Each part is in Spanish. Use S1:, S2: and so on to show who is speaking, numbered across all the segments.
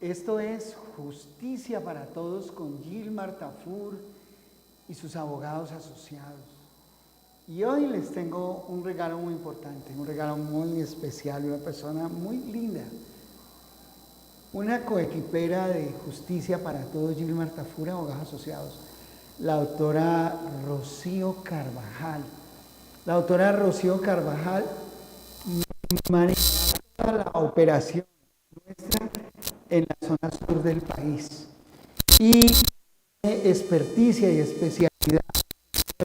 S1: Esto es Justicia para Todos con Gilmar Tafur y sus abogados asociados. Y hoy les tengo un regalo muy importante, un regalo muy especial, una persona muy linda. Una coequipera de Justicia para Todos, Gilmar Tafur, abogados asociados, la doctora Rocío Carvajal. La doctora Rocío Carvajal maneja toda la operación nuestra en la zona sur del país y tiene experticia y especialidad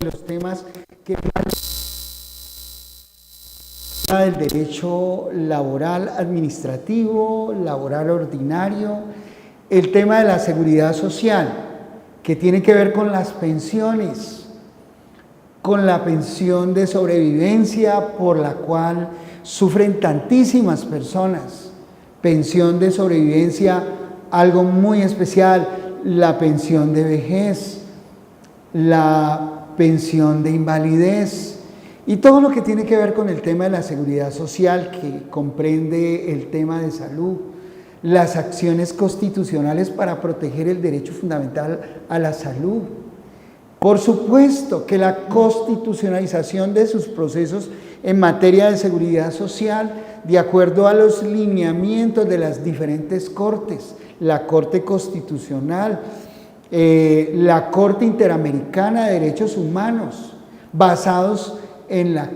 S1: en los temas que del derecho laboral administrativo, laboral ordinario, el tema de la seguridad social, que tiene que ver con las pensiones, con la pensión de sobrevivencia por la cual sufren tantísimas personas, pensión de sobrevivencia, algo muy especial, la pensión de vejez, la pensión de invalidez y todo lo que tiene que ver con el tema de la seguridad social, que comprende el tema de salud, las acciones constitucionales para proteger el derecho fundamental a la salud. Por supuesto que la constitucionalización de sus procesos en materia de seguridad social, de acuerdo a los lineamientos de las diferentes cortes, la Corte Constitucional, la Corte Interamericana de Derechos Humanos, basados en la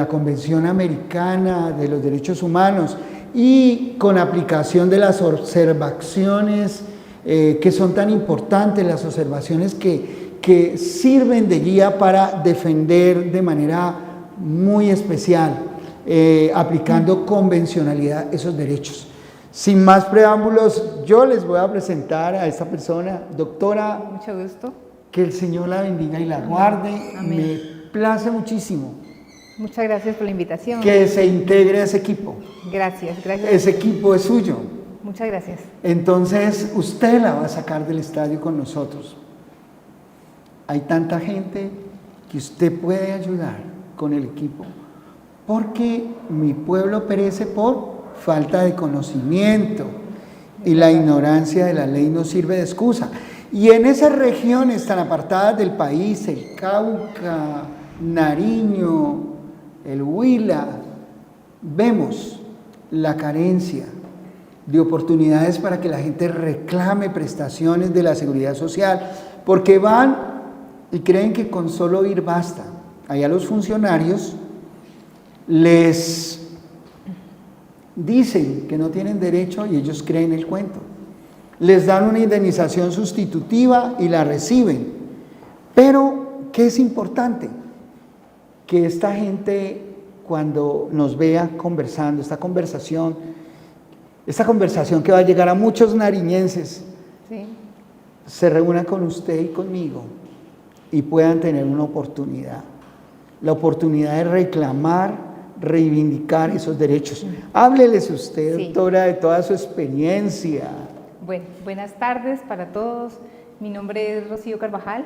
S1: Convención Americana de los Derechos Humanos y con aplicación de las observaciones que son tan importantes, las observaciones que sirven de guía para defender de manera muy especial, aplicando convencionalidad esos derechos. Sin más preámbulos, yo les voy a presentar a esta persona, doctora.
S2: Mucho gusto.
S1: Que el Señor la bendiga y la guarde. Amén. Me place muchísimo.
S2: Muchas gracias por la invitación.
S1: Que se integre a ese equipo.
S2: Gracias.
S1: Ese equipo es suyo.
S2: Muchas gracias.
S1: Entonces, usted la va a sacar del estadio con nosotros. Hay tanta gente que usted puede ayudar con el equipo, porque mi pueblo perece por falta de conocimiento y la ignorancia de la ley no sirve de excusa. Y en esas regiones tan apartadas del país, el Cauca, Nariño, el Huila, vemos la carencia de oportunidades para que la gente reclame prestaciones de la seguridad social, porque van y creen que con solo ir basta. Allá los funcionarios les dicen que no tienen derecho y ellos creen el cuento. Les dan una indemnización sustitutiva y la reciben. Pero, ¿qué es importante? Que esta gente, cuando nos vea conversando, esta conversación que va a llegar a muchos nariñenses,
S2: sí,
S1: se reúna con usted y conmigo y puedan tener una oportunidad. La oportunidad de reclamar, reivindicar esos derechos. Hábleles usted, doctora, de toda su experiencia.
S2: Bueno, buenas tardes para todos. Mi nombre es Rocío Carvajal,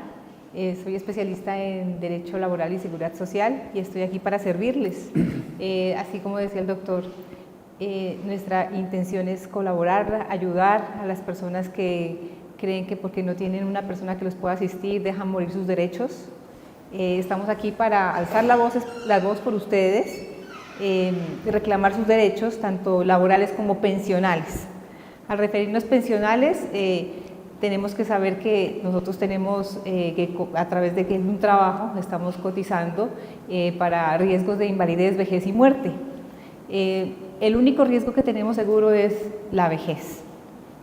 S2: soy especialista en Derecho Laboral y Seguridad Social y estoy aquí para servirles. Así como decía el doctor, nuestra intención es colaborar, ayudar a las personas que creen que porque no tienen una persona que los pueda asistir, dejan morir sus derechos. Estamos aquí para alzar la voz por ustedes, reclamar sus derechos, tanto laborales como pensionales. Al referirnos pensionales, tenemos que saber que nosotros tenemos que a través de un trabajo estamos cotizando para riesgos de invalidez, vejez y muerte. El único riesgo que tenemos seguro es la vejez,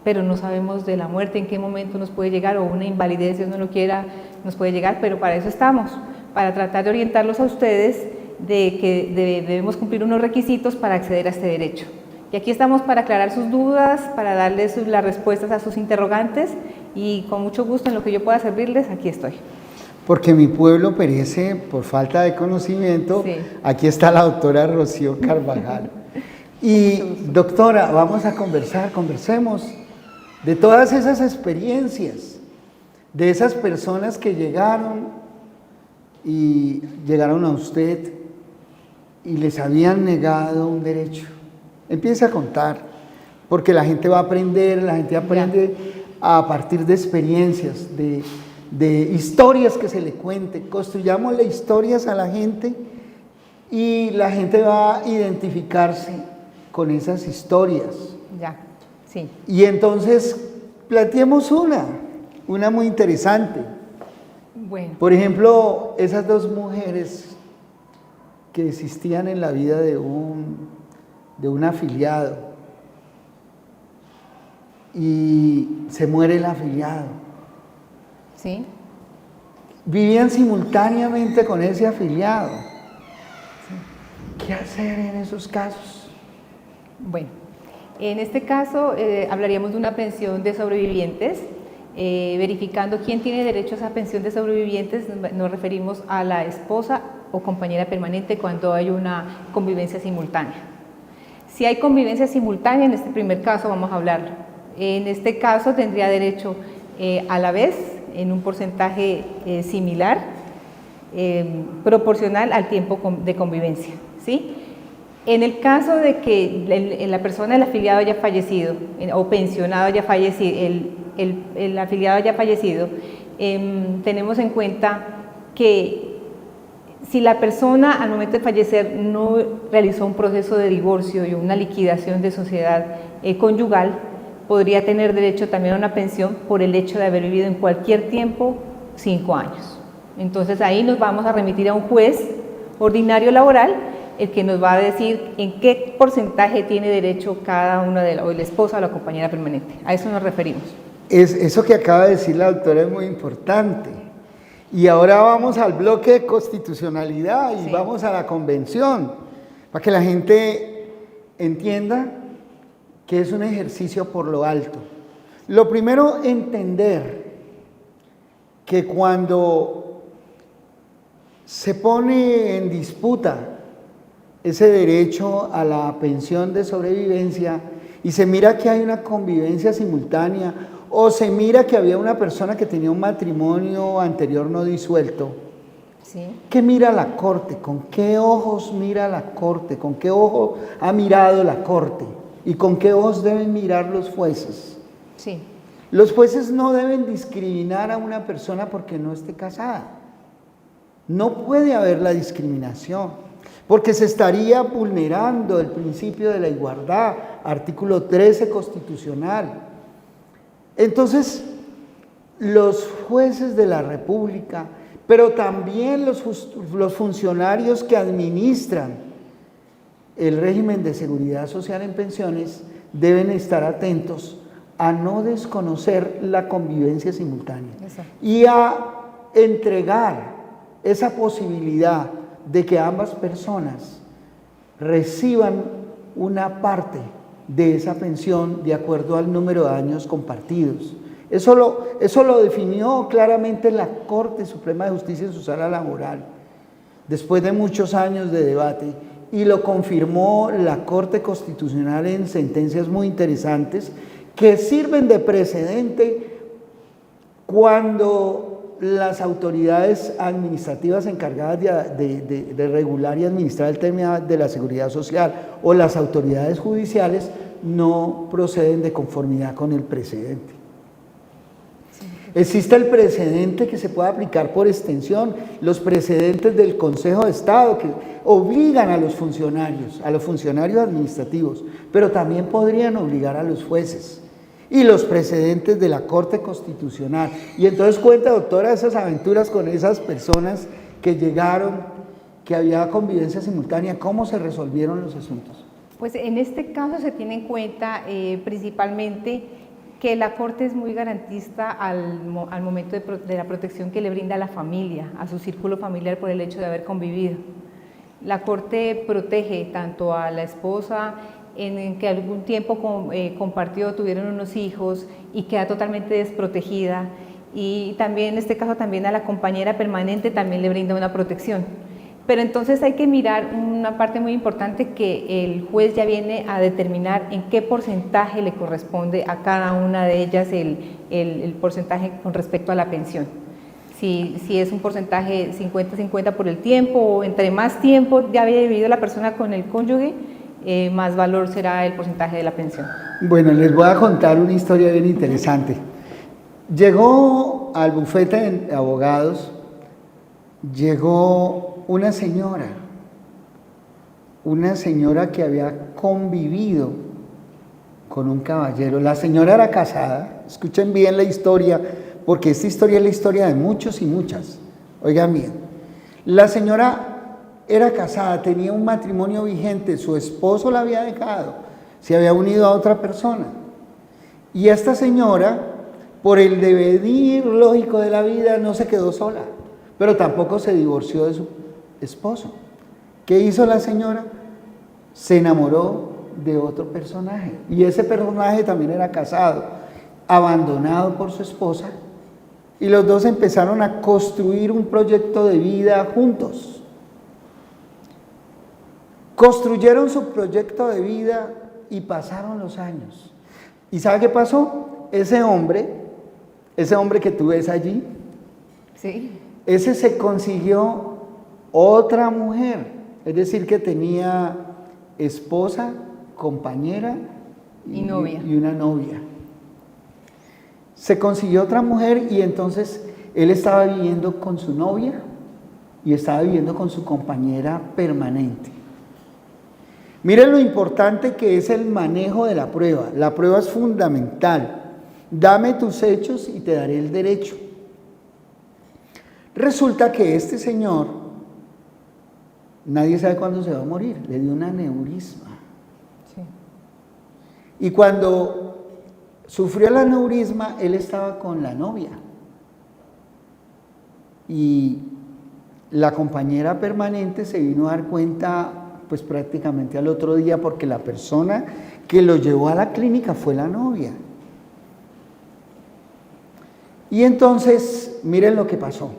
S2: pero no sabemos de la muerte, en qué momento nos puede llegar, o una invalidez, Dios no lo quiera, nos puede llegar, pero para eso estamos, para tratar de orientarlos a ustedes de que debemos cumplir unos requisitos para acceder a este derecho. Y aquí estamos para aclarar sus dudas, para darles las respuestas a sus interrogantes y con mucho gusto en lo que yo pueda servirles, aquí estoy.
S1: Porque mi pueblo perece por falta de conocimiento. Sí. Aquí está la doctora Rocío Carvajal. Y doctora, vamos a conversemos de todas esas experiencias, de esas personas que llegaron a usted y les habían negado un derecho. Empiece a contar, porque la gente va a aprender, la gente aprende a partir de experiencias, de historias que se le cuente. Construyámosle historias a la gente y la gente va a identificarse con esas historias.
S2: Ya, sí.
S1: Y entonces planteemos una muy interesante.
S2: Bueno.
S1: Por ejemplo, esas dos mujeres que existían en la vida de un afiliado y se muere el afiliado.
S2: Sí.
S1: Vivían simultáneamente con ese afiliado. ¿Qué hacer en esos casos?
S2: Bueno, en este caso hablaríamos de una pensión de sobrevivientes. Verificando quién tiene derecho a esa pensión de sobrevivientes, nos referimos a la esposa o compañera permanente cuando hay una convivencia simultánea. Si hay convivencia simultánea, en este primer caso vamos a hablar. En este caso tendría derecho a la vez, en un porcentaje similar, proporcional al tiempo de convivencia, ¿sí? En el caso de que la persona, el afiliado haya fallecido o pensionado haya fallecido, el afiliado haya fallecido, tenemos en cuenta que si la persona al momento de fallecer no realizó un proceso de divorcio y una liquidación de sociedad conyugal, podría tener derecho también a una pensión por el hecho de haber vivido en cualquier tiempo 5 años. Entonces ahí nos vamos a remitir a un juez ordinario laboral, el que nos va a decir en qué porcentaje tiene derecho cada una o la esposa o la compañera permanente. A eso nos referimos.
S1: Eso que acaba de decir la doctora es muy importante. Y ahora vamos al bloque de constitucionalidad y vamos a la convención, para que la gente entienda que es un ejercicio por lo alto. Lo primero, entender que cuando se pone en disputa ese derecho a la pensión de sobrevivencia y se mira que hay una convivencia simultánea o se mira que había una persona que tenía un matrimonio anterior no disuelto,
S2: ¿sí?
S1: ¿Qué mira la Corte? ¿Con qué ojos mira la Corte? ¿Con qué ojo ha mirado la Corte? ¿Y con qué ojos deben mirar los jueces?
S2: Sí.
S1: Los jueces no deben discriminar a una persona porque no esté casada. No puede haber la discriminación, porque se estaría vulnerando el principio de la igualdad, artículo 13 constitucional. Entonces, los jueces de la República, pero también los funcionarios que administran el régimen de seguridad social en pensiones, deben estar atentos a no desconocer la convivencia simultánea.
S2: Exacto.
S1: Y a entregar esa posibilidad de que ambas personas reciban una parte de esa pensión de acuerdo al número de años compartidos. Eso lo definió claramente la Corte Suprema de Justicia en su sala laboral, después de muchos años de debate, y lo confirmó la Corte Constitucional en sentencias muy interesantes que sirven de precedente cuando las autoridades administrativas encargadas de regular y administrar el tema de la seguridad social o las autoridades judiciales no proceden de conformidad con el precedente. Existe el precedente que se puede aplicar por extensión, los precedentes del Consejo de Estado que obligan a los funcionarios administrativos, pero también podrían obligar a los jueces, y los precedentes de la Corte Constitucional. Y entonces cuenta, doctora, esas aventuras con esas personas que llegaron, que había convivencia simultánea, ¿cómo se resolvieron los asuntos?
S2: Pues en este caso se tiene en cuenta principalmente que la Corte es muy garantista al momento de la protección que le brinda a la familia, a su círculo familiar por el hecho de haber convivido. La Corte protege tanto a la esposa en que algún tiempo compartió, tuvieron unos hijos y queda totalmente desprotegida, y también en este caso también a la compañera permanente también le brinda una protección. Pero entonces hay que mirar una parte muy importante, que el juez ya viene a determinar en qué porcentaje le corresponde a cada una de ellas el porcentaje con respecto a la pensión. Si es un porcentaje 50-50 por el tiempo, o entre más tiempo ya había vivido la persona con el cónyuge, más valor será el porcentaje de la pensión.
S1: Bueno, les voy a contar una historia bien interesante. Llegó al bufete de abogados, llegó una señora que había convivido con un caballero. La señora era casada, escuchen bien la historia, porque esta historia es la historia de muchos y muchas. Oigan bien, la señora era casada, tenía un matrimonio vigente, su esposo la había dejado, se había unido a otra persona. Y esta señora, por el devenir lógico de la vida, no se quedó sola, pero tampoco se divorció de su esposo. ¿Qué hizo la señora? Se enamoró de otro personaje, y ese personaje también era casado, abandonado por su esposa, y los dos empezaron a construir un proyecto de vida juntos. Construyeron su proyecto de vida y pasaron los años. ¿Y sabe qué pasó? Ese hombre que tú ves allí,
S2: Sí.
S1: ese se consiguió otra mujer, es decir, que tenía esposa, compañera
S2: Y novia.
S1: y una novia. Se consiguió otra mujer y entonces él estaba viviendo con su novia y estaba viviendo con su compañera permanente. Miren lo importante que es el manejo de la prueba. La prueba es fundamental. Dame tus hechos y te daré el derecho. Resulta que este señor, nadie sabe cuándo se va a morir, le dio un aneurisma.
S2: Sí.
S1: Y cuando sufrió el aneurisma, él estaba con la novia. Y la compañera permanente se vino a dar cuenta pues prácticamente al otro día, porque la persona que lo llevó a la clínica fue la novia. Y entonces, miren lo que pasó.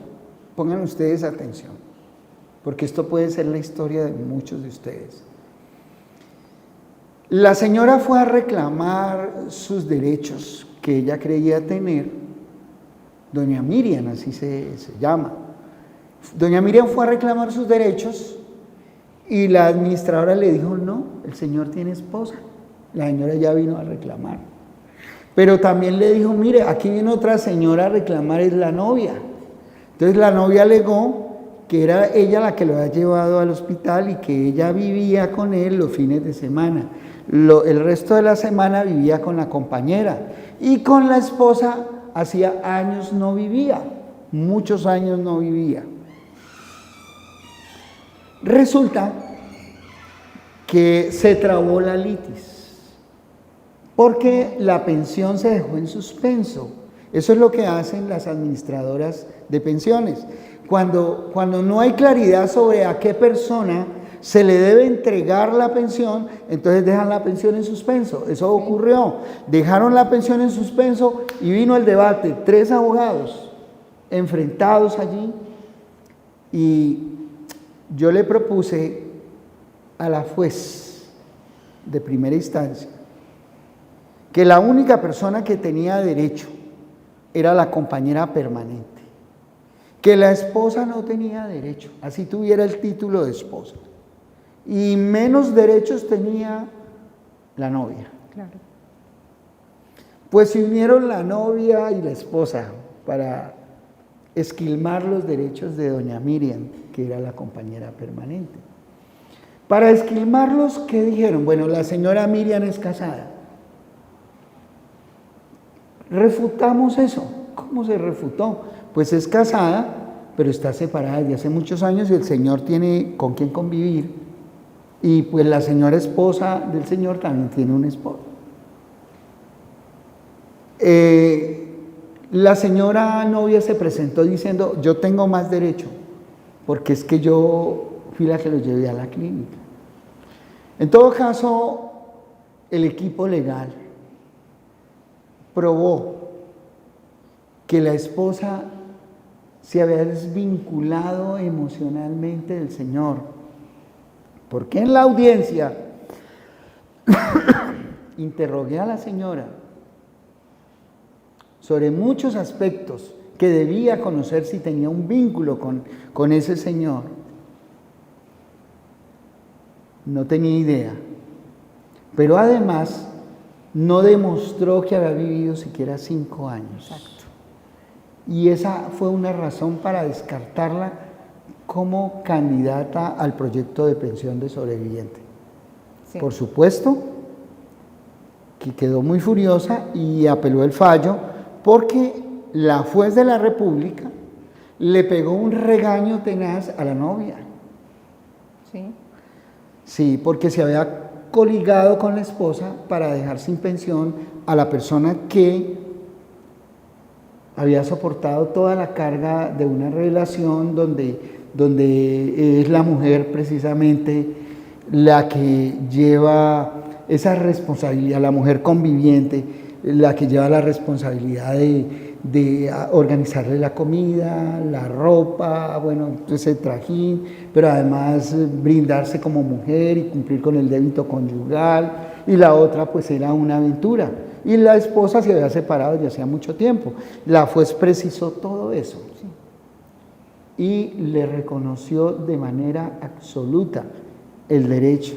S1: Pongan ustedes atención, porque esto puede ser la historia de muchos de ustedes. La señora fue a reclamar sus derechos que ella creía tener. Doña Miriam, así se llama. Doña Miriam fue a reclamar sus derechos y la administradora le dijo: no, el señor tiene esposa. La señora ya vino a reclamar. Pero también le dijo: mire, aquí viene otra señora a reclamar, es la novia. Entonces la novia alegó que era ella la que lo había llevado al hospital y que ella vivía con él los fines de semana. El resto de la semana vivía con la compañera, y con la esposa hacía años no vivía, muchos años no vivía. Resulta que se trabó la litis, porque la pensión se dejó en suspenso. Eso es lo que hacen las administradoras de pensiones. Cuando no hay claridad sobre a qué persona se le debe entregar la pensión, entonces dejan la pensión en suspenso. Eso ocurrió. Dejaron la pensión en suspenso y vino el debate. 3 abogados enfrentados allí, y yo le propuse a la juez de primera instancia que la única persona que tenía derecho era la compañera permanente, que la esposa no tenía derecho, así tuviera el título de esposa, y menos derechos tenía la novia.
S2: Claro.
S1: Pues se unieron la novia y la esposa para esquilmar los derechos de doña Miriam, que era la compañera permanente. Para esquilmarlos, ¿qué dijeron? Bueno, la señora Miriam es casada. Refutamos eso. ¿Cómo se refutó? Pues es casada, pero está separada desde hace muchos años y el señor tiene con quién convivir. Y pues la señora esposa del señor también tiene un esposo. La señora novia se presentó diciendo: yo tengo más derecho, porque es que yo fui la que lo llevé a la clínica. En todo caso, el equipo legal probó que la esposa se había desvinculado emocionalmente del señor, porque en la audiencia interrogué a la señora sobre muchos aspectos que debía conocer si tenía un vínculo con ese señor. No tenía idea. pero además no demostró que había vivido siquiera 5 años.
S2: Exacto.
S1: Y esa fue una razón para descartarla como candidata al proyecto de pensión de sobreviviente.
S2: Sí.
S1: Por supuesto que quedó muy furiosa y apeló el fallo porque la juez de la República le pegó un regaño tenaz a la novia.
S2: Sí.
S1: Sí, porque se había coligado con la esposa para dejar sin pensión a la persona que había soportado toda la carga de una relación donde es la mujer precisamente la que lleva esa responsabilidad, la mujer conviviente, la que lleva la responsabilidad de organizarle la comida, la ropa, bueno, ese trajín, pero además brindarse como mujer y cumplir con el débito conyugal, y la otra pues era una aventura. Y la esposa se había separado desde hacía mucho tiempo. La juez precisó todo eso y le reconoció de manera absoluta el derecho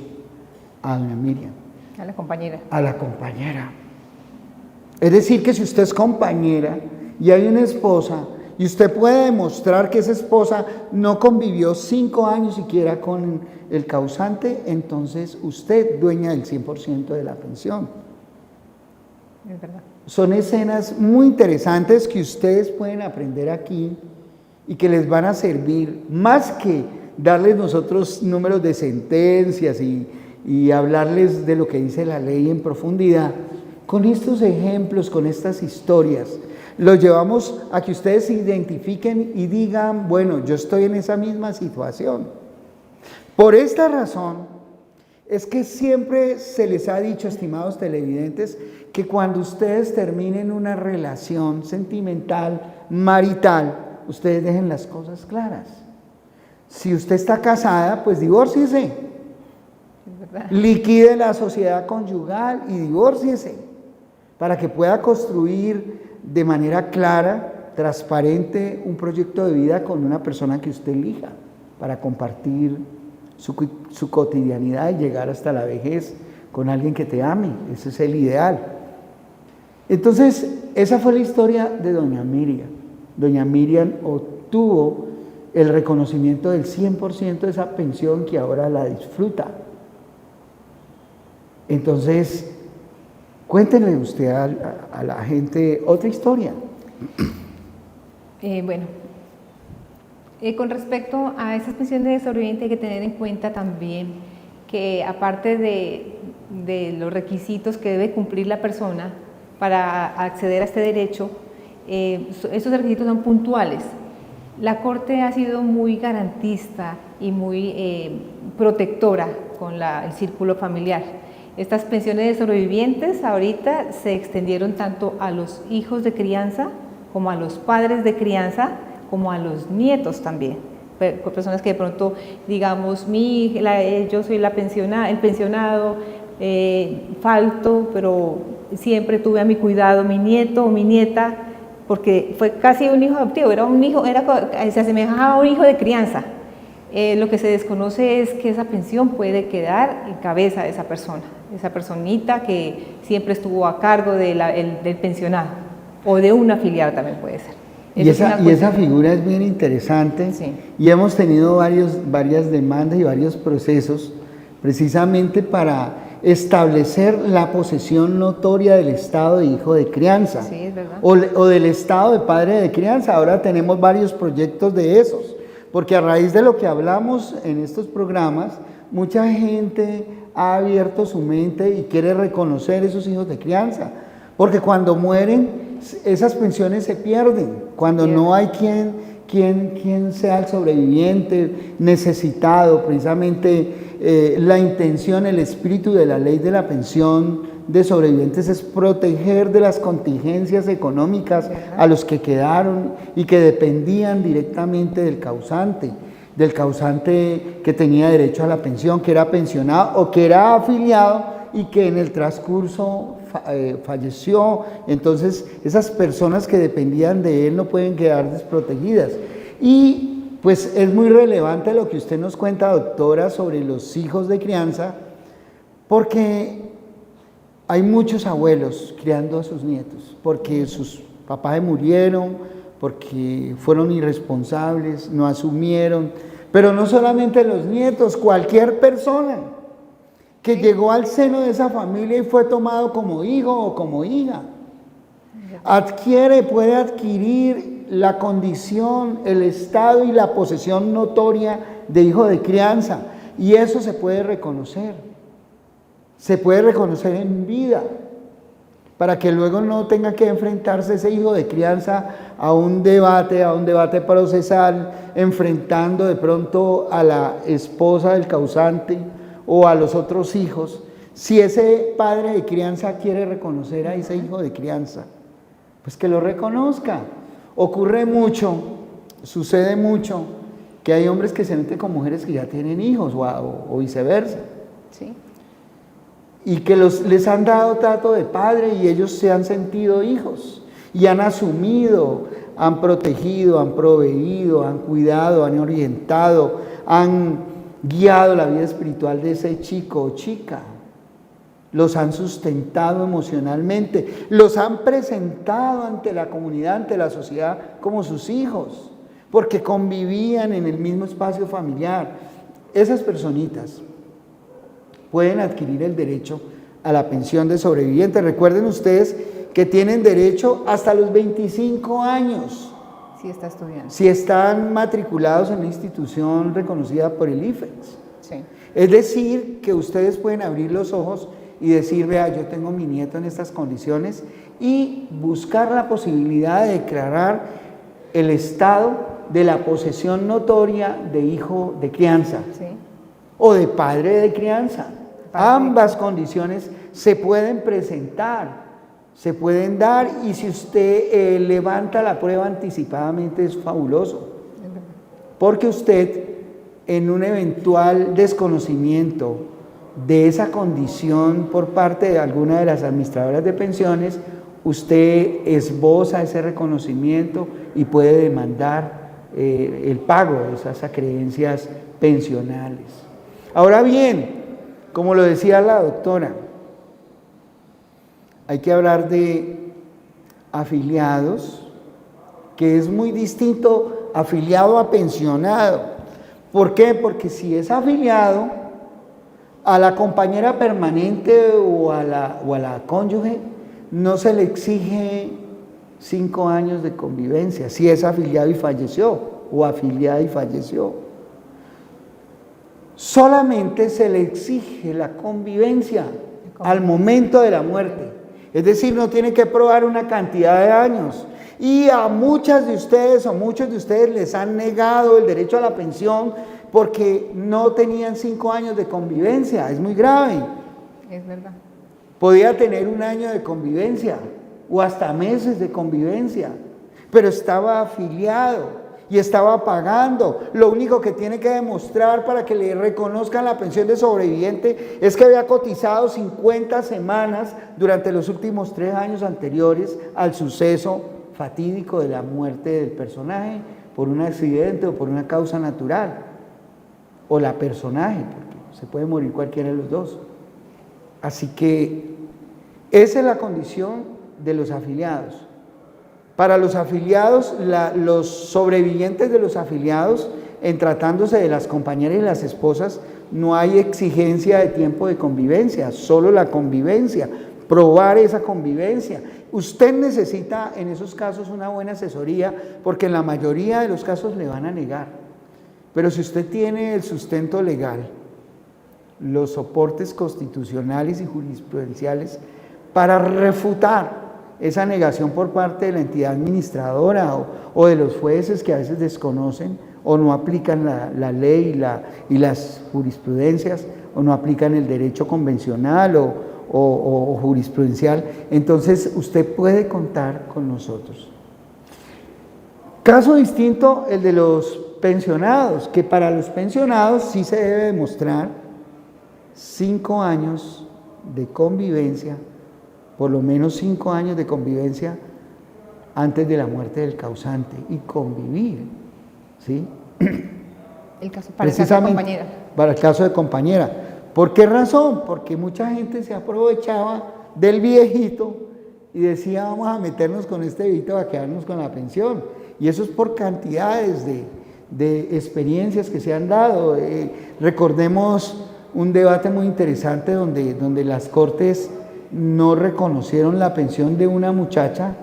S1: a doña Miriam.
S2: A la compañera.
S1: A la compañera. Es decir, que si usted es compañera y hay una esposa y usted puede demostrar que esa esposa no convivió 5 años siquiera con el causante, entonces usted dueña del 100% de la pensión.
S2: Es verdad.
S1: Son escenas muy interesantes que ustedes pueden aprender aquí y que les van a servir más que darles nosotros números de sentencias y hablarles de lo que dice la ley en profundidad. Con estos ejemplos, con estas historias, los llevamos a que ustedes se identifiquen y digan, bueno, yo estoy en esa misma situación. Por esta razón es que siempre se les ha dicho, estimados televidentes, que cuando ustedes terminen una relación sentimental, marital, ustedes dejen las cosas claras. Si usted está casada, pues divórciese. Liquide la sociedad conyugal y divórciese para que pueda construir de manera clara, transparente, un proyecto de vida con una persona que usted elija para compartir su cotidianidad y llegar hasta la vejez con alguien que te ame. Ese es el ideal. Entonces, esa fue la historia de doña Miriam. Doña Miriam obtuvo el reconocimiento del 100% de esa pensión que ahora la disfruta. Entonces, cuéntenle usted a la gente otra historia.
S2: Bueno, con respecto a esas pensiones de sobreviviente hay que tener en cuenta también que aparte de los requisitos que debe cumplir la persona para acceder a este derecho, estos requisitos son puntuales. La Corte ha sido muy garantista y muy protectora con el círculo familiar. Estas pensiones de sobrevivientes ahorita se extendieron tanto a los hijos de crianza como a los padres de crianza, como a los nietos también. Personas que de pronto, digamos, yo soy el pensionado, falto, pero siempre tuve a mi cuidado mi nieto o mi nieta, porque fue casi un hijo adoptivo, se asemejaba a un hijo de crianza. Lo que se desconoce es que esa pensión puede quedar en cabeza de esa persona, esa personita que siempre estuvo a cargo del pensionado, o de un afiliado también puede ser.
S1: Y esa figura es bien interesante, sí. Y hemos tenido varias demandas y varios procesos precisamente para establecer la posesión notoria del estado de hijo de crianza,
S2: sí, es verdad.
S1: o del estado de padre de crianza. Ahora tenemos varios proyectos de esos, porque a raíz de lo que hablamos en estos programas, mucha gente ha abierto su mente y quiere reconocer esos hijos de crianza, porque cuando mueren esas pensiones se pierden, cuando no hay quien sea el sobreviviente necesitado. Precisamente la intención, el espíritu de la ley de la pensión de sobrevivientes es proteger de las contingencias económicas a los que quedaron y que dependían directamente del causante que tenía derecho a la pensión, que era pensionado o que era afiliado y que en el transcurso falleció. Entonces esas personas que dependían de él no pueden quedar desprotegidas. Y pues es muy relevante lo que usted nos cuenta, doctora, sobre los hijos de crianza, porque hay muchos abuelos criando a sus nietos, porque sus papás se murieron, porque fueron irresponsables, no asumieron, pero no solamente los nietos, cualquier persona que llegó al seno de esa familia y fue tomado como hijo o como hija, puede adquirir la condición, el estado y la posesión notoria de hijo de crianza, y eso se puede reconocer en vida, para que luego no tenga que enfrentarse ese hijo de crianza a un debate procesal, enfrentando de pronto a la esposa del causante o a los otros hijos. Si ese padre de crianza quiere reconocer a ese hijo de crianza, pues que lo reconozca. Ocurre mucho, sucede mucho, que hay hombres que se meten con mujeres que ya tienen hijos o viceversa.
S2: Sí.
S1: Y que les han dado trato de padre y ellos se han sentido hijos y han asumido, han protegido, han proveído, han cuidado, han orientado, han guiado la vida espiritual de ese chico o chica. Los han sustentado emocionalmente, los han presentado ante la comunidad, ante la sociedad como sus hijos, porque convivían en el mismo espacio familiar. Esas personitas pueden adquirir el derecho a la pensión de sobreviviente. Recuerden ustedes que tienen derecho hasta los 25 años.
S2: Si está estudiando.
S1: Si están matriculados en una institución reconocida por el IFEX.
S2: Sí.
S1: Es decir, que ustedes pueden abrir los ojos y decir, vea, yo tengo mi nieto en estas condiciones, y buscar la posibilidad de declarar el estado de la posesión notoria de hijo de crianza. Sí. O de padre de crianza. Ambas condiciones se pueden presentar, se pueden dar, y si usted levanta la prueba anticipadamente es fabuloso, porque usted, en un eventual desconocimiento de esa condición por parte de alguna de las administradoras de pensiones, usted esboza ese reconocimiento y puede demandar el pago de esas acreencias pensionales. Ahora bien, como lo decía la doctora, hay que hablar de afiliados, que es muy distinto afiliado a pensionado. ¿Por qué? Porque si es afiliado, a la compañera permanente o a la cónyuge no se le exige 5 años de convivencia, si es afiliado y falleció, o afiliada y falleció. Solamente se le exige la convivencia al momento de la muerte. Es decir, no tiene que probar una cantidad de años. Y a muchas de ustedes o muchos de ustedes les han negado el derecho a la pensión porque no tenían 5 años de convivencia. Es muy grave.
S2: Es verdad.
S1: Podía tener 1 año de convivencia o hasta meses de convivencia, pero estaba afiliado y estaba pagando. Lo único que tiene que demostrar para que le reconozcan la pensión de sobreviviente es que había cotizado 50 semanas durante los últimos 3 años anteriores al suceso fatídico de la muerte del personaje por un accidente o por una causa natural, o la personaje, porque se puede morir cualquiera de los dos. Así que esa es la condición de los afiliados. Para los afiliados, los sobrevivientes de los afiliados, en tratándose de las compañeras y las esposas, no hay exigencia de tiempo de convivencia, solo la convivencia, probar esa convivencia. Usted necesita en esos casos una buena asesoría, porque en la mayoría de los casos le van a negar. Pero si usted tiene el sustento legal, los soportes constitucionales y jurisprudenciales para refutar esa negación por parte de la entidad administradora o de los jueces que a veces desconocen o no aplican la ley y las jurisprudencias, o no aplican el derecho convencional o jurisprudencial, entonces usted puede contar con nosotros. Caso distinto el de los pensionados, que para los pensionados sí se debe demostrar 5 años de convivencia, por lo menos 5 años de convivencia antes de la muerte del causante, y convivir, ¿sí?
S2: El caso para el caso de compañera.
S1: Para el caso de compañera. ¿Por qué razón? Porque mucha gente se aprovechaba del viejito y decía, vamos a meternos con este viejito a quedarnos con la pensión. Y eso es por cantidades de experiencias que se han dado. Recordemos un debate muy interesante donde las Cortes no reconocieron la pensión de una muchacha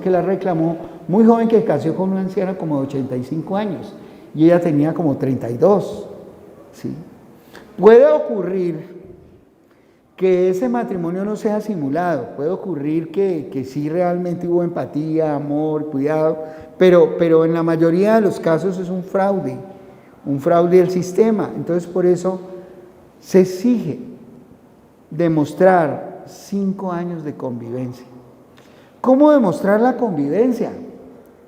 S1: que la reclamó, muy joven, que casó con una anciana como de 85 años y ella tenía como 32. ¿Sí? Puede ocurrir que ese matrimonio no sea simulado, puede ocurrir que sí realmente hubo empatía, amor, cuidado, pero en la mayoría de los casos es un fraude del sistema. Entonces, por eso se exige demostrar 5 años de convivencia. ¿Cómo demostrar la convivencia?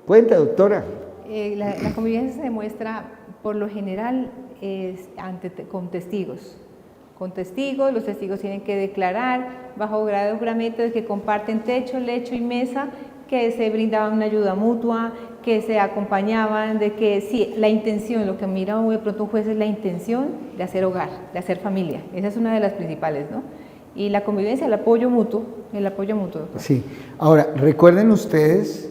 S1: Cuenta, doctora.
S2: La convivencia se demuestra por lo general con testigos. Con testigos, los testigos tienen que declarar bajo grado de juramento de que comparten techo, lecho y mesa, que se brindaban una ayuda mutua, que se acompañaban, de que sí, la intención, lo que mira de pronto un juez es la intención de hacer hogar, de hacer familia. Esa es una de las principales, ¿no? Y la convivencia, el apoyo mutuo.
S1: Sí. Ahora, recuerden ustedes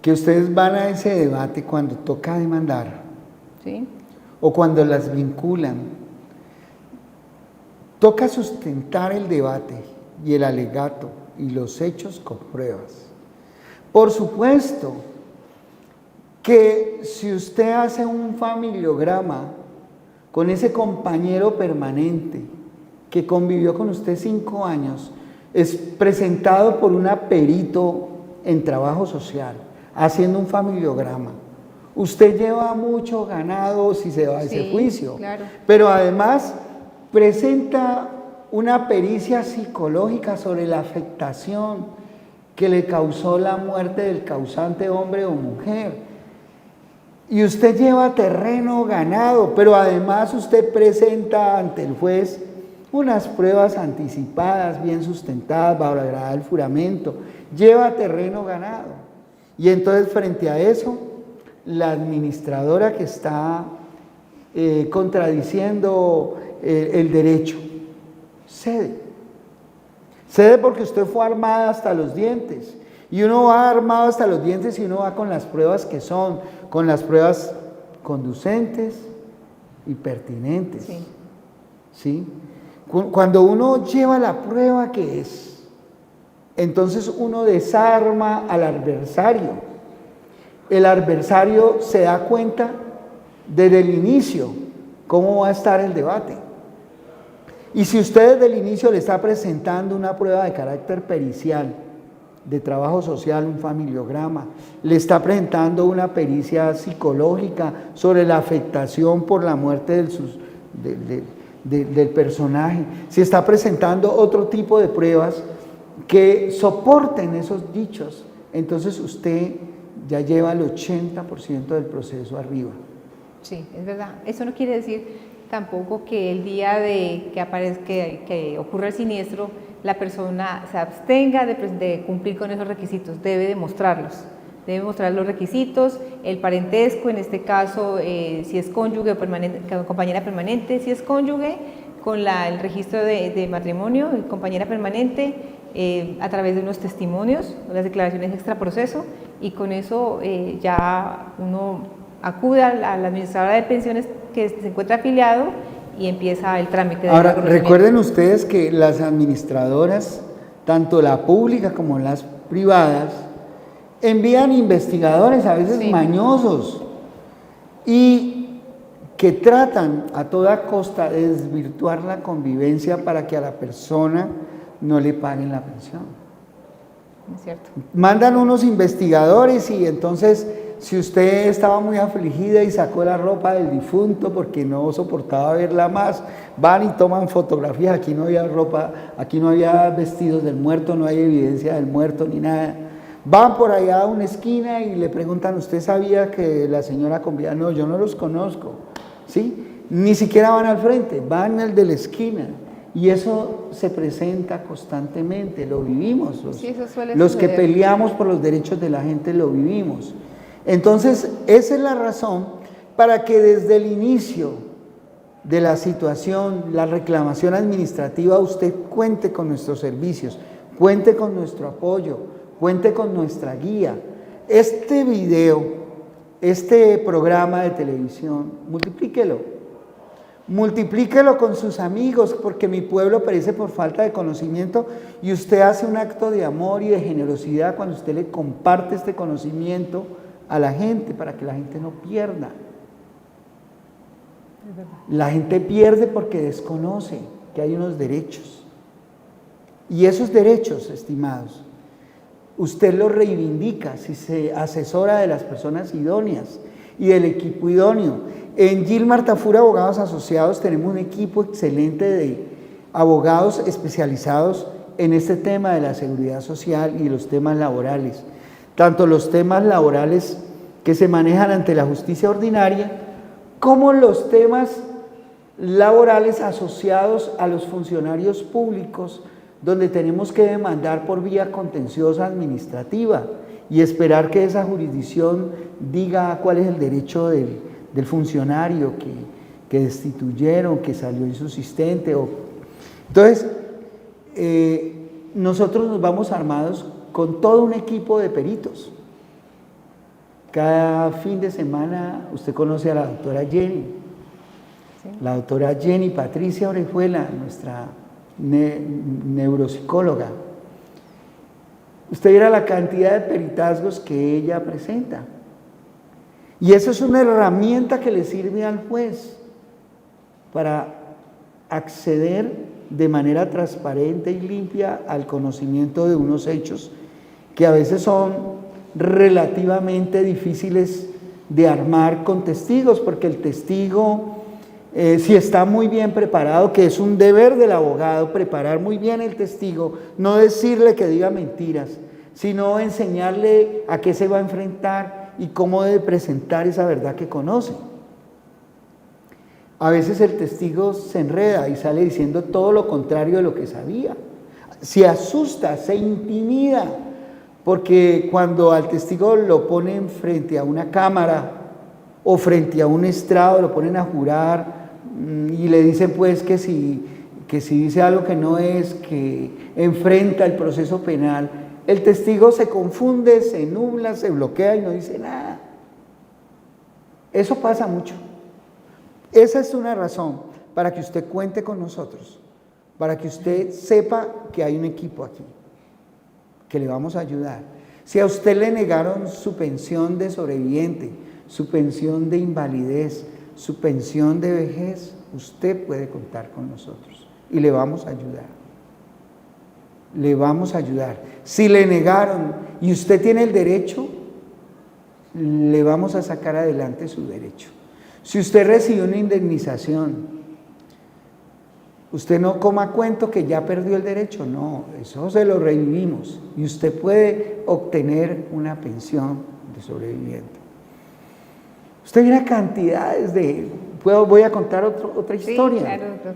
S1: que ustedes van a ese debate cuando toca demandar.
S2: Sí.
S1: O cuando las vinculan. Toca sustentar el debate y el alegato y los hechos con pruebas. Por supuesto que si usted hace un familiograma con ese compañero permanente que convivió con usted 5 años, es presentado por una perito en trabajo social, haciendo un familiograma. Usted lleva mucho ganado si se va a ese juicio,
S2: claro.
S1: Pero además presenta una pericia psicológica sobre la afectación que le causó la muerte del causante, hombre o mujer. Y usted lleva terreno ganado, pero además usted presenta ante el juez unas pruebas anticipadas, bien sustentadas, bajo la grada del juramento. Lleva terreno ganado. Y entonces, frente a eso, la administradora que está contradiciendo el derecho cede. Cede porque usted fue armada hasta los dientes. Y uno va armado hasta los dientes y uno va con las pruebas que son, con las pruebas conducentes y pertinentes.
S2: Sí.
S1: ¿Sí? Cuando uno lleva la prueba que es, entonces uno desarma al adversario. El adversario se da cuenta desde el inicio cómo va a estar el debate. Y si usted desde el inicio le está presentando una prueba de carácter pericial, de trabajo social, un familiograma, le está presentando una pericia psicológica sobre la afectación por la muerte del personaje, si está presentando otro tipo de pruebas que soporten esos dichos, entonces usted ya lleva el 80% del proceso arriba.
S2: Sí, es verdad. Eso no quiere decir tampoco que el día de que ocurra el siniestro, la persona se abstenga de cumplir con esos requisitos. Debe demostrarlos. Debe mostrar los requisitos, el parentesco, en este caso, si es cónyuge o compañera permanente, si es cónyuge, con el registro de matrimonio, compañera permanente, a través de unos testimonios, las declaraciones extraproceso, y con eso ya uno acude a la administradora de pensiones que se encuentra afiliado y empieza el trámite.
S1: Ahora, recuerden ustedes que las administradoras, tanto la pública como las privadas, envían investigadores a veces mañosos y que tratan a toda costa de desvirtuar la convivencia para que a la persona no le paguen la pensión.
S2: Es cierto.
S1: Mandan unos investigadores y entonces, si usted estaba muy afligida y sacó la ropa del difunto porque no soportaba verla más, van y toman fotografías. Aquí no había ropa, aquí no había vestidos del muerto, no hay evidencia del muerto ni nada. Van por allá a una esquina y le preguntan, ¿usted sabía que la señora con vida? No, yo no los conozco, ¿sí? Ni siquiera van al frente, van al de la esquina. Y eso se presenta constantemente, lo vivimos. Los que peleamos por los derechos de la gente lo vivimos. Entonces, esa es la razón para que desde el inicio de la situación, la reclamación administrativa, usted cuente con nuestros servicios. cuente con nuestro apoyo, cuente con nuestra guía. Este video, este programa de televisión, multiplíquelo con sus amigos, porque mi pueblo perece por falta de conocimiento, y usted hace un acto de amor y de generosidad cuando usted le comparte este conocimiento a la gente, para que la gente no pierda. La gente pierde porque desconoce que hay unos derechos. Y esos derechos, estimados, usted los reivindica si se asesora de las personas idóneas y del equipo idóneo. En Gilmar Tafur Abogados Asociados tenemos un equipo excelente de abogados especializados en este tema de la seguridad social y los temas laborales. Tanto los temas laborales que se manejan ante la justicia ordinaria, como los temas laborales asociados a los funcionarios públicos, donde tenemos que demandar por vía contenciosa administrativa y esperar que esa jurisdicción diga cuál es el derecho del funcionario que destituyeron, que salió insubsistente. Entonces, nosotros nos vamos armados con todo un equipo de peritos. Cada fin de semana usted conoce a la doctora Jenny, sí. La doctora Jenny Patricia Orejuela, nuestra neuropsicóloga. Usted verá la cantidad de peritazgos que ella presenta. Y eso es una herramienta que le sirve al juez para acceder de manera transparente y limpia al conocimiento de unos hechos que a veces son relativamente difíciles de armar con testigos, porque el testigo, si está muy bien preparado, que es un deber del abogado, preparar muy bien el testigo, no decirle que diga mentiras, sino enseñarle a qué se va a enfrentar y cómo debe presentar esa verdad que conoce. A veces el testigo se enreda y sale diciendo todo lo contrario de lo que sabía. Se asusta, se intimida, porque cuando al testigo lo ponen frente a una cámara o frente a un estrado, lo ponen a jurar y le dicen pues que si dice algo que no es, que enfrenta el proceso penal, el testigo se confunde, se nubla, se bloquea y no dice nada. Eso pasa mucho. Esa es una razón para que usted cuente con nosotros, para que usted sepa que hay un equipo aquí, que le vamos a ayudar. Si a usted le negaron su pensión de sobreviviente, su pensión de invalidez, su pensión de vejez, usted puede contar con nosotros y le vamos a ayudar. Le vamos a ayudar. Si le negaron y usted tiene el derecho, le vamos a sacar adelante su derecho. Si usted recibió una indemnización, usted no coma cuento que ya perdió el derecho, no, eso se lo revivimos y usted puede obtener una pensión de sobreviviente. Usted mira cantidades de... voy a contar otra historia. Sí, claro, doctor.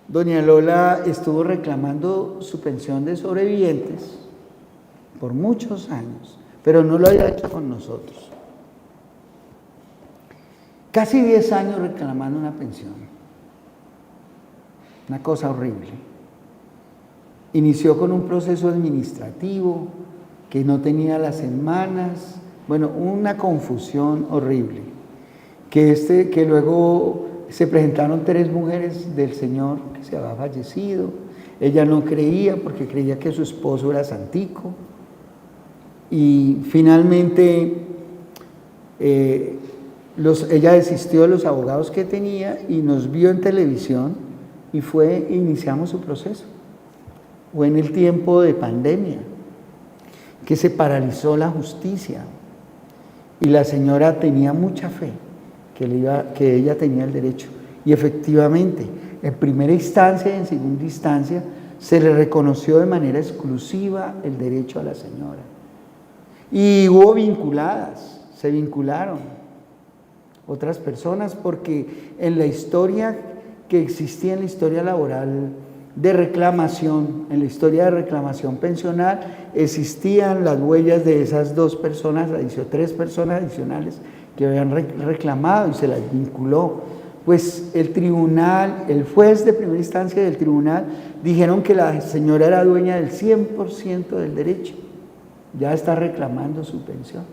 S1: Doña Lola estuvo reclamando su pensión de sobrevivientes por muchos años, pero no lo había hecho con nosotros. Casi 10 años reclamando una pensión. Una cosa horrible. Inició con un proceso administrativo que no tenía las semanas, bueno, una confusión horrible. Que luego se presentaron 3 mujeres del señor que se había fallecido. Ella no creía porque creía que su esposo era santico. Y finalmente ella desistió de los abogados que tenía y nos vio en televisión y iniciamos su proceso. Fue en el tiempo de pandemia que se paralizó la justicia y la señora tenía mucha fe que ella tenía el derecho, y efectivamente en primera instancia y en segunda instancia se le reconoció de manera exclusiva el derecho a la señora, y se vincularon otras personas, porque en la historia que existía, en la historia laboral de reclamación, en la historia de reclamación pensional, existían las huellas de esas 2 personas, 3 personas adicionales que habían reclamado y se las vinculó, pues el tribunal, el juez de primera instancia del tribunal, dijeron que la señora era dueña del 100% del derecho, ya está reclamando su pensión.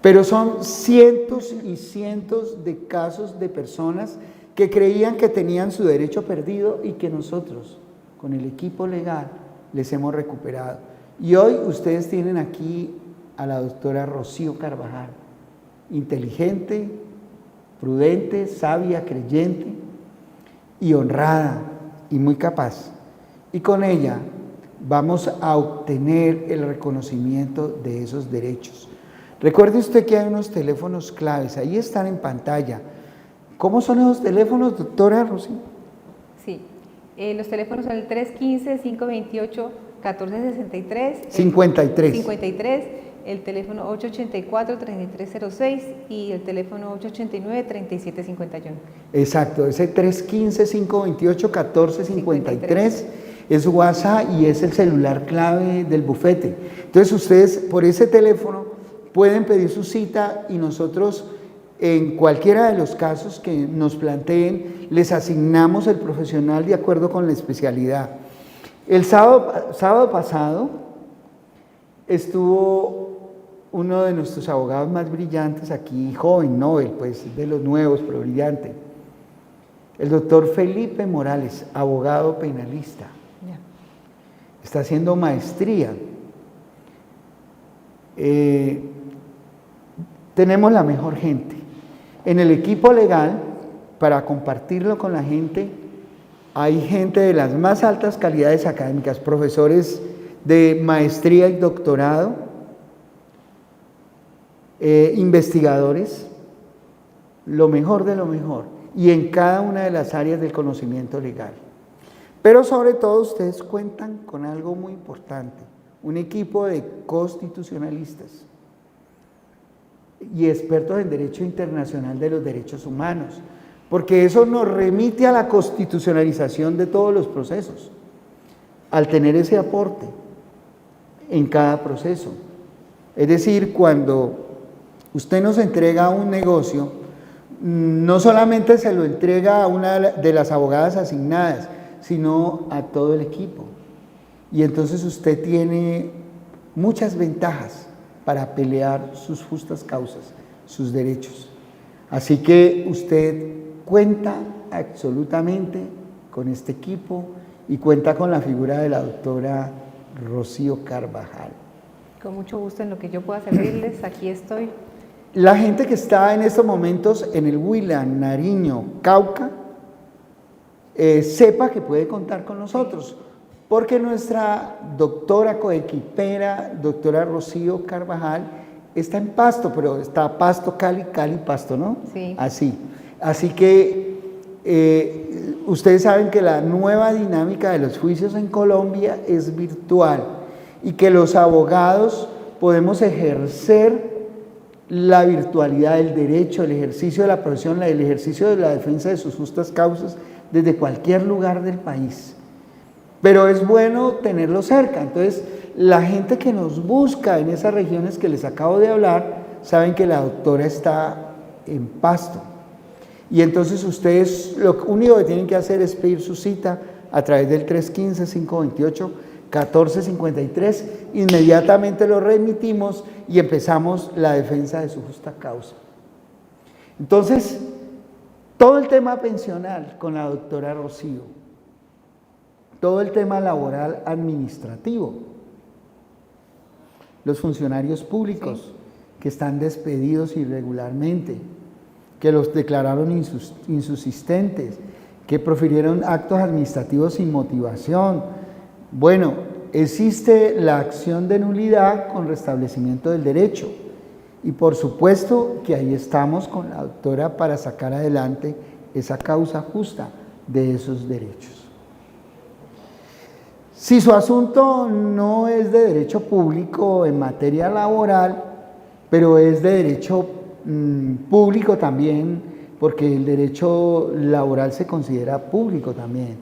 S1: Pero son cientos y cientos de casos de personas que creían que tenían su derecho perdido y que nosotros, con el equipo legal, les hemos recuperado. Y hoy ustedes tienen aquí a la doctora Rocío Carvajal, inteligente, prudente, sabia, creyente y honrada y muy capaz. Y con ella vamos a obtener el reconocimiento de esos derechos. Recuerde usted que hay unos teléfonos claves, ahí están en pantalla. ¿Cómo son esos teléfonos, doctora Rocío?
S2: Sí, los teléfonos son el 315-528-1463. 53, el teléfono 884-3306 y el teléfono 889-3751.
S1: Exacto, ese 315-528-1453 es WhatsApp y es el celular clave del bufete. Entonces ustedes por ese teléfono pueden pedir su cita y nosotros en cualquiera de los casos que nos planteen les asignamos el profesional de acuerdo con la especialidad. El sábado pasado estuvo uno de nuestros abogados más brillantes aquí, joven, Nobel, pues de los nuevos, pero brillante, el doctor Felipe Morales, abogado penalista. Está haciendo maestría. Tenemos la mejor gente. En el equipo legal, para compartirlo con la gente, hay gente de las más altas calidades académicas, profesores de maestría y doctorado, investigadores, lo mejor de lo mejor, y en cada una de las áreas del conocimiento legal. Pero sobre todo ustedes cuentan con algo muy importante, un equipo de constitucionalistas y expertos en derecho internacional de los derechos humanos, porque eso nos remite a la constitucionalización de todos los procesos, al tener ese aporte en cada proceso. Es decir, cuando usted nos entrega un negocio, no solamente se lo entrega a una de las abogadas asignadas, sino a todo el equipo. Y entonces usted tiene muchas ventajas para pelear sus justas causas, sus derechos. Así que usted cuenta absolutamente con este equipo y cuenta con la figura de la doctora Rocío Carvajal.
S2: Con mucho gusto, en lo que yo pueda servirles, aquí estoy.
S1: La gente que está en estos momentos en el Huila, Nariño, Cauca, sepa que puede contar con nosotros, porque nuestra doctora coequipera, doctora Rocío Carvajal, está en Pasto, pero está Pasto, Cali, Cali, Pasto, ¿no?
S2: Sí.
S1: Así que ustedes saben que la nueva dinámica de los juicios en Colombia es virtual y que los abogados podemos ejercer la virtualidad del derecho, el ejercicio de la profesión, el ejercicio de la defensa de sus justas causas desde cualquier lugar del país. Pero es bueno tenerlo cerca. Entonces, la gente que nos busca en esas regiones que les acabo de hablar, saben que la doctora está en Pasto. Y entonces ustedes lo único que tienen que hacer es pedir su cita a través del 315-528-1453. Inmediatamente lo remitimos y empezamos la defensa de su justa causa. Entonces, todo el tema pensional con la doctora Rocío, todo el tema laboral administrativo, los funcionarios públicos que están despedidos irregularmente, que los declararon insubsistentes, que profirieron actos administrativos sin motivación. Bueno, existe la acción de nulidad con restablecimiento del derecho y por supuesto que ahí estamos con la doctora para sacar adelante esa causa justa de esos derechos. Si su asunto no es de derecho público en materia laboral, pero es de derecho público también, porque el derecho laboral se considera público también,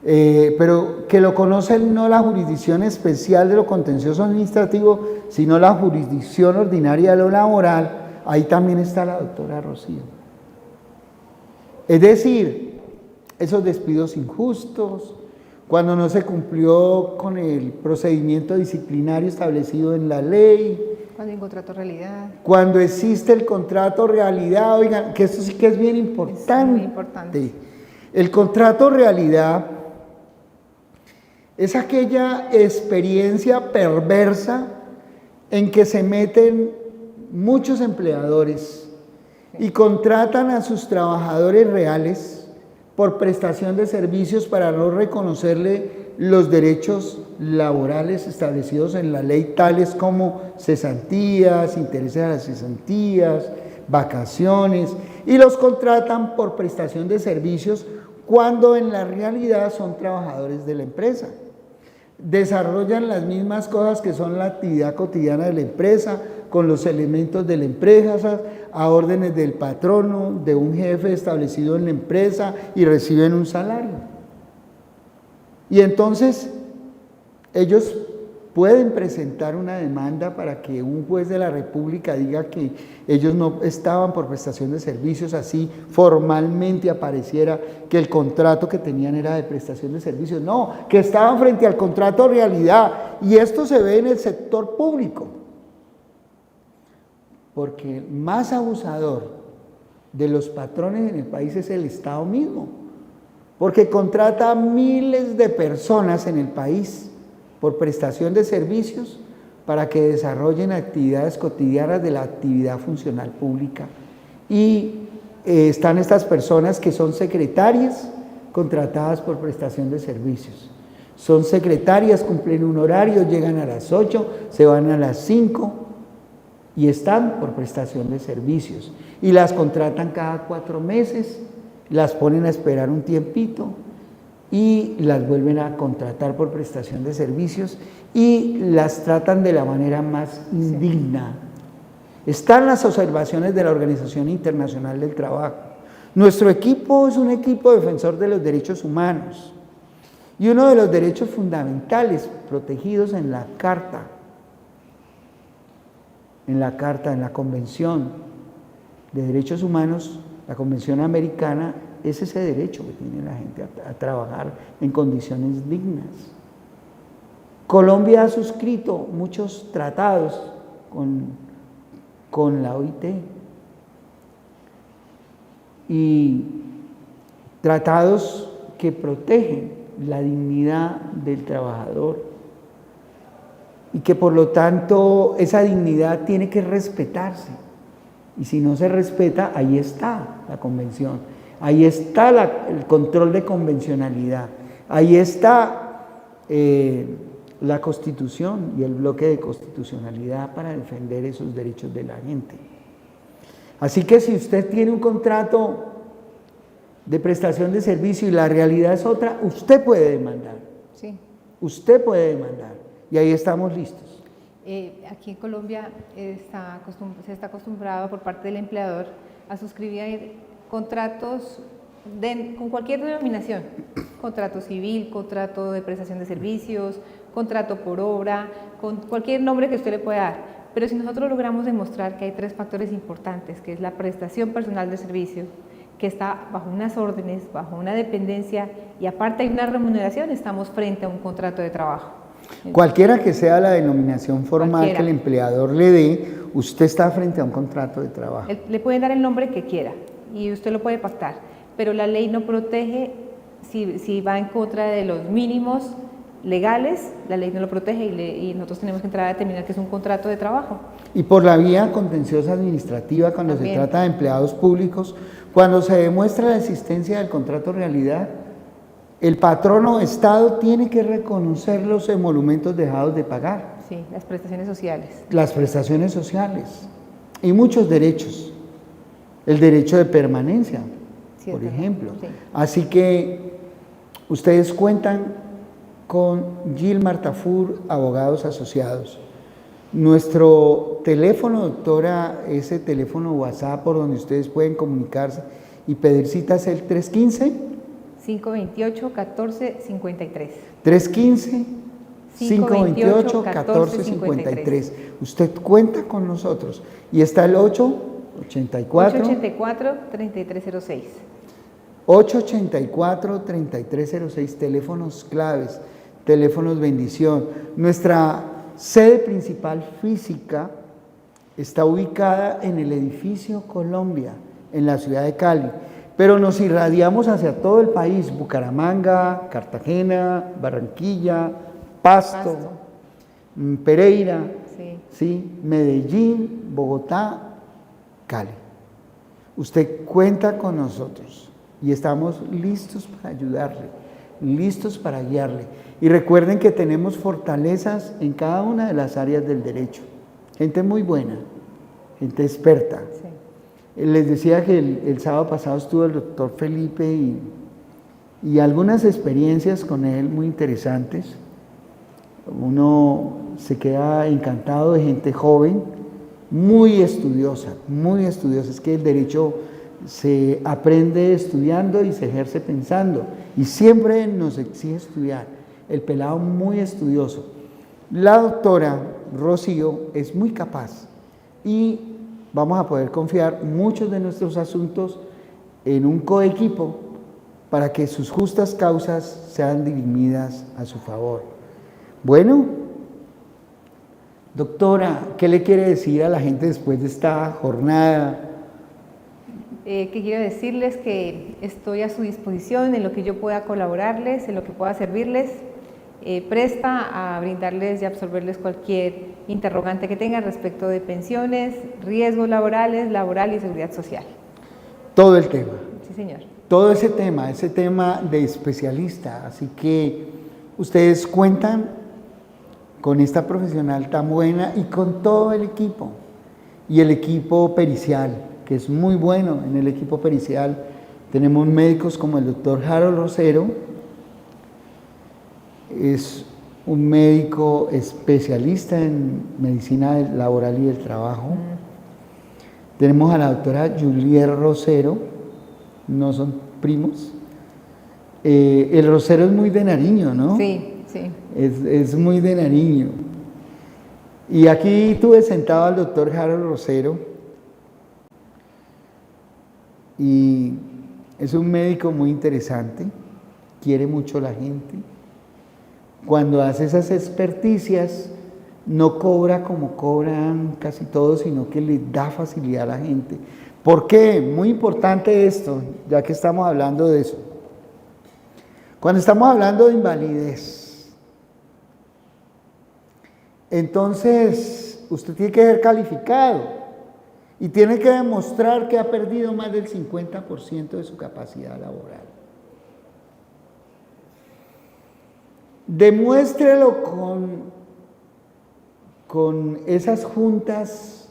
S1: pero que lo conoce no la jurisdicción especial de lo contencioso administrativo, sino la jurisdicción ordinaria de lo laboral, ahí también está la doctora Rocío. Es decir, esos despidos injustos, cuando no se cumplió con el procedimiento disciplinario establecido en la ley,
S2: cuando hay un contrato realidad.
S1: Cuando existe el contrato realidad, oigan, que esto sí que es bien importante.
S2: Es muy importante.
S1: El contrato realidad es aquella experiencia perversa en que se meten muchos empleadores y contratan a sus trabajadores reales por prestación de servicios para no reconocerle los derechos laborales establecidos en la ley, tales como cesantías, intereses a las cesantías, vacaciones, y los contratan por prestación de servicios cuando en la realidad son trabajadores de la empresa. Desarrollan las mismas cosas que son la actividad cotidiana de la empresa, con los elementos de la empresa, a órdenes del patrono, de un jefe establecido en la empresa, y reciben un salario. Y entonces ellos pueden presentar una demanda para que un juez de la República diga que ellos no estaban por prestación de servicios, así formalmente apareciera que el contrato que tenían era de prestación de servicios. No, que estaban frente al contrato realidad, y esto se ve en el sector público, porque el más abusador de los patrones en el país es el Estado mismo, porque contrata a miles de personas en el país por prestación de servicios para que desarrollen actividades cotidianas de la actividad funcional pública. Y están estas personas que son secretarias contratadas por prestación de servicios. Son secretarias, cumplen un horario, llegan a las 8, se van a las 5 y están por prestación de servicios. Y las contratan cada 4 meses, las ponen a esperar un tiempito y las vuelven a contratar por prestación de servicios y las tratan de la manera más indigna. Están las observaciones de la Organización Internacional del Trabajo. Nuestro equipo es un equipo defensor de los derechos humanos y uno de los derechos fundamentales protegidos en la Carta, en la Convención de Derechos Humanos, la Convención Americana, es ese derecho que tiene la gente a trabajar en condiciones dignas. Colombia ha suscrito muchos tratados con la OIT y tratados que protegen la dignidad del trabajador y que por lo tanto esa dignidad tiene que respetarse. Y si no se respeta, ahí está la convención, ahí está el control de convencionalidad, ahí está la Constitución y el bloque de constitucionalidad para defender esos derechos de la gente. Así que si usted tiene un contrato de prestación de servicio y la realidad es otra, usted puede demandar.
S2: Sí.
S1: Usted puede demandar y ahí estamos listos.
S2: Aquí en Colombia se está acostumbrado por parte del empleador a suscribir contratos con cualquier denominación, contrato civil, contrato de prestación de servicios, contrato por obra, con cualquier nombre que usted le pueda dar. Pero si nosotros logramos demostrar que hay 3 factores importantes, que es la prestación personal de servicio, que está bajo unas órdenes, bajo una dependencia y aparte hay una remuneración, estamos frente a un contrato de trabajo.
S1: Cualquiera que sea la denominación formal que el empleador le dé, usted está frente a un contrato de trabajo.
S2: Le pueden dar el nombre que quiera y usted lo puede pactar, pero la ley no protege si va en contra de los mínimos legales, la ley no lo protege y nosotros tenemos que entrar a determinar que es un contrato de trabajo.
S1: Y por la vía contenciosa administrativa, cuando
S2: También
S1: se trata de empleados públicos, cuando se demuestra la existencia del contrato realidad, el patrono Estado tiene que reconocer los emolumentos dejados de pagar.
S2: Sí, las prestaciones sociales.
S1: Las prestaciones sociales y muchos derechos. El derecho de permanencia, sí, por ejemplo. Sí. Así que ustedes cuentan con Gilmar Tafur, abogados asociados. Nuestro teléfono, doctora, ese teléfono WhatsApp por donde ustedes pueden comunicarse y pedir citas, el
S2: 315-528-1453.
S1: 315-528-1453. Usted cuenta con nosotros. Y está el 884-3306. 884-3306, teléfonos claves, teléfonos bendición. Nuestra sede principal física está ubicada en el edificio Colombia, en la ciudad de Cali, pero nos irradiamos hacia todo el país: Bucaramanga, Cartagena, Barranquilla, Pasto. Pereira, ¿sí? Medellín, Bogotá, Cali. Usted cuenta con nosotros y estamos listos para ayudarle, listos para guiarle. Y recuerden que tenemos fortalezas en cada una de las áreas del derecho. Gente muy buena, gente experta. Sí. Les decía que el sábado pasado estuvo el doctor Felipe y algunas experiencias con él muy interesantes. Uno se queda encantado de gente joven, muy estudiosa, muy estudiosa. Es que el derecho se aprende estudiando y se ejerce pensando, y siempre nos exige estudiar. El pelado muy estudioso. La doctora Rocío es muy capaz y vamos a poder confiar muchos de nuestros asuntos en un coequipo para que sus justas causas sean dirimidas a su favor. Bueno, doctora, ¿qué le quiere decir a la gente después de esta jornada?
S2: Que quiero decirles que estoy a su disposición en lo que yo pueda colaborarles, en lo que pueda servirles, presta a brindarles y absolverles cualquier interrogante que tengan respecto de pensiones, riesgos laborales, laboral y seguridad social.
S1: Todo el tema.
S2: Sí, señor.
S1: Todo ese tema de especialista. Así que ustedes cuentan con esta profesional tan buena y con todo el equipo. Y el equipo pericial, que es muy bueno. En el equipo pericial tenemos médicos como el doctor Harold Rosero, es un médico especialista en medicina laboral y del trabajo. Tenemos a la doctora Juliet Rosero, no son primos. El Rosero es muy de Nariño, ¿no?
S2: Sí, sí.
S1: Es muy de Nariño. Y aquí tuve sentado al doctor Harold Rosero, y es un médico muy interesante, quiere mucho a la gente. Cuando hace esas experticias, no cobra como cobran casi todos, sino que le da facilidad a la gente. ¿Por qué? Muy importante esto, ya que estamos hablando de eso. Cuando estamos hablando de invalidez, entonces usted tiene que ser calificado y tiene que demostrar que ha perdido más del 50% de su capacidad laboral. Demuéstrelo con esas juntas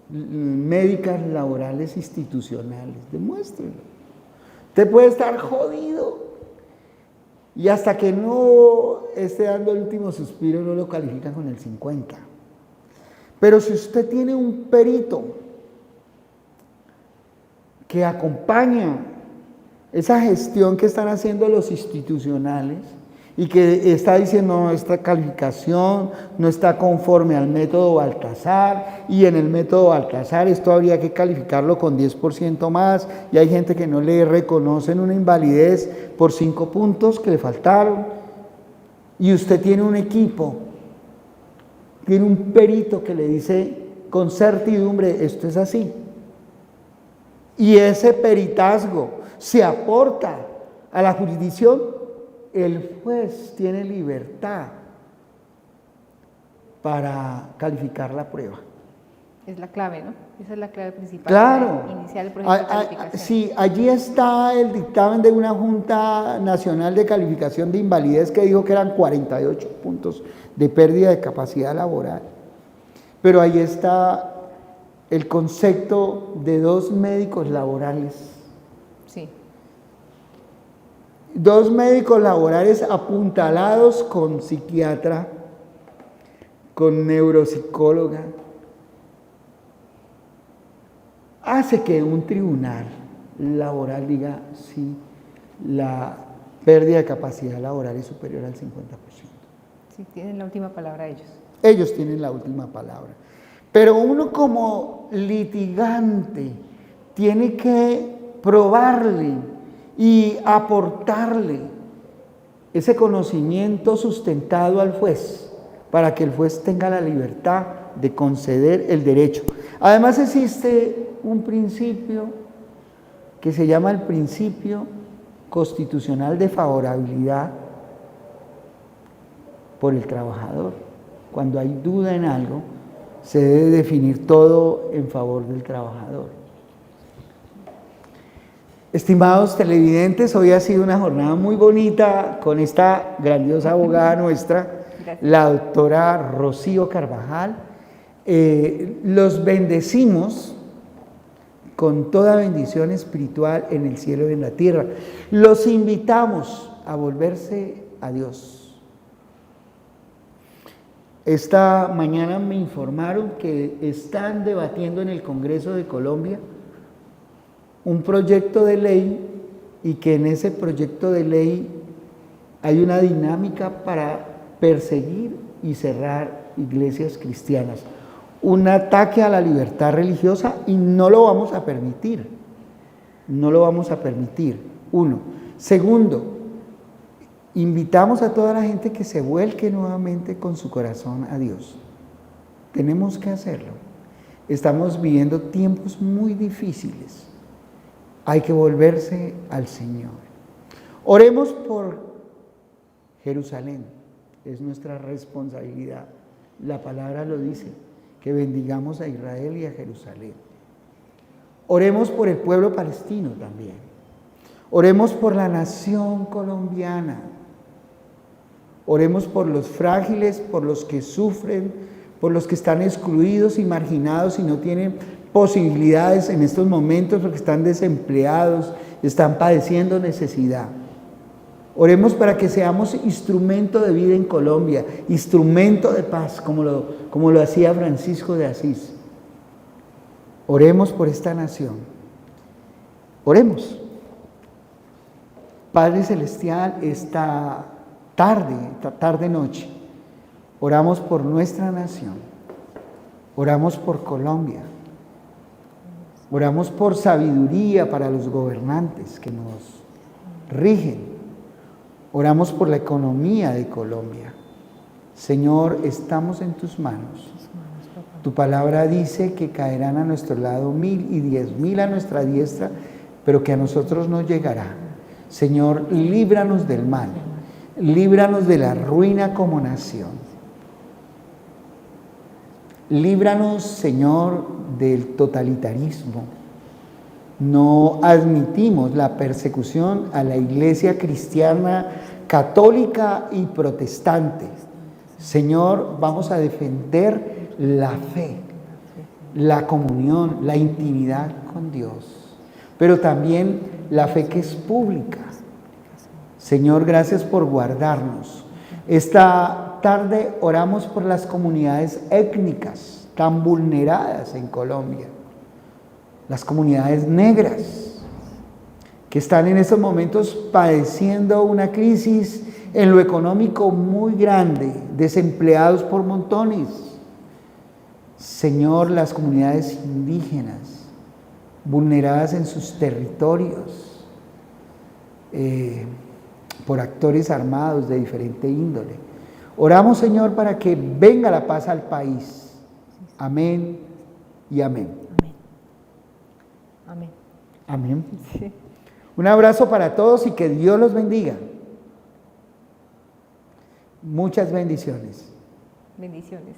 S1: médicas laborales institucionales, demuéstrelo. Usted puede estar jodido y hasta que no esté dando el último suspiro no lo califican con el 50%. Pero si usted tiene un perito que acompaña esa gestión que están haciendo los institucionales y que está diciendo no, esta calificación no está conforme al método Baltasar, y en el método Baltasar esto habría que calificarlo con 10% más, y hay gente que no le reconocen una invalidez por 5 puntos que le faltaron, y usted tiene un equipo, tiene un perito que le dice con certidumbre esto es así, y ese peritazgo se aporta a la jurisdicción, el juez tiene libertad para calificar la prueba.
S2: Es la clave, ¿no? Esa es la clave principal.
S1: Claro.
S2: Para iniciar el proceso de calificación.
S1: Sí, allí está el dictamen de una Junta Nacional de Calificación de Invalidez que dijo que eran 48 puntos de pérdida de capacidad laboral. Pero ahí está el concepto de 2 médicos laborales.
S2: Sí.
S1: 2 médicos laborales apuntalados con psiquiatra, con neuropsicóloga, hace que un tribunal laboral diga sí, la pérdida de capacidad laboral es superior al 50%.
S2: Sí, tienen la última palabra ellos.
S1: Ellos tienen la última palabra. Pero uno como litigante tiene que probarle y aportarle ese conocimiento sustentado al juez para que el juez tenga la libertad de conceder el derecho. Además existe un principio que se llama el principio constitucional de favorabilidad por el trabajador. Cuando hay duda en algo, se debe definir todo en favor del trabajador. Estimados televidentes, hoy ha sido una jornada muy bonita con esta grandiosa abogada nuestra, la doctora Rocío Carvajal. Los bendecimos con toda bendición espiritual en el cielo y en la tierra. Los invitamos a volverse a Dios. Esta mañana me informaron que están debatiendo en el Congreso de Colombia un proyecto de ley y que en ese proyecto de ley hay una dinámica para perseguir y cerrar iglesias cristianas. Un ataque a la libertad religiosa y no lo vamos a permitir. No lo vamos a permitir. Uno. Segundo, invitamos a toda la gente que se vuelque nuevamente con su corazón a Dios. Tenemos que hacerlo. Estamos viviendo tiempos muy difíciles. Hay que volverse al Señor. Oremos por Jerusalén. Es nuestra responsabilidad. La palabra lo dice, que bendigamos a Israel y a Jerusalén. Oremos por el pueblo palestino también. Oremos por la nación colombiana. Oremos por los frágiles, por los que sufren, por los que están excluidos y marginados y no tienen posibilidades en estos momentos porque están desempleados, están padeciendo necesidad. Oremos para que seamos instrumento de vida en Colombia, instrumento de paz, como lo hacía Francisco de Asís. Oremos por esta nación. Oremos. Padre Celestial, esta tarde noche, oramos por nuestra nación, oramos por Colombia, oramos por sabiduría para los gobernantes que nos rigen, oramos por la economía de Colombia. Señor, estamos en tus manos. Tu palabra dice que caerán a nuestro lado 1000 y 10,000 a nuestra diestra, pero que a nosotros no llegará. Señor, líbranos del mal, líbranos de la ruina como nación. Líbranos, Señor, del totalitarismo. No admitimos la persecución a la iglesia cristiana, católica y protestante. Señor, vamos a defender la fe, la comunión, la intimidad con Dios, pero también la fe que es pública. Señor, gracias por guardarnos. Esta tarde oramos por las comunidades étnicas tan vulneradas en Colombia, las comunidades negras, que están en estos momentos padeciendo una crisis en lo económico muy grande, desempleados por montones. Señor, las comunidades indígenas, vulneradas en sus territorios, por actores armados de diferente índole. Oramos, Señor, para que venga la paz al país. Amén y amén.
S2: Amén.
S1: Amén.
S2: Sí.
S1: Un abrazo para todos y que Dios los bendiga. Muchas bendiciones.
S2: Bendiciones.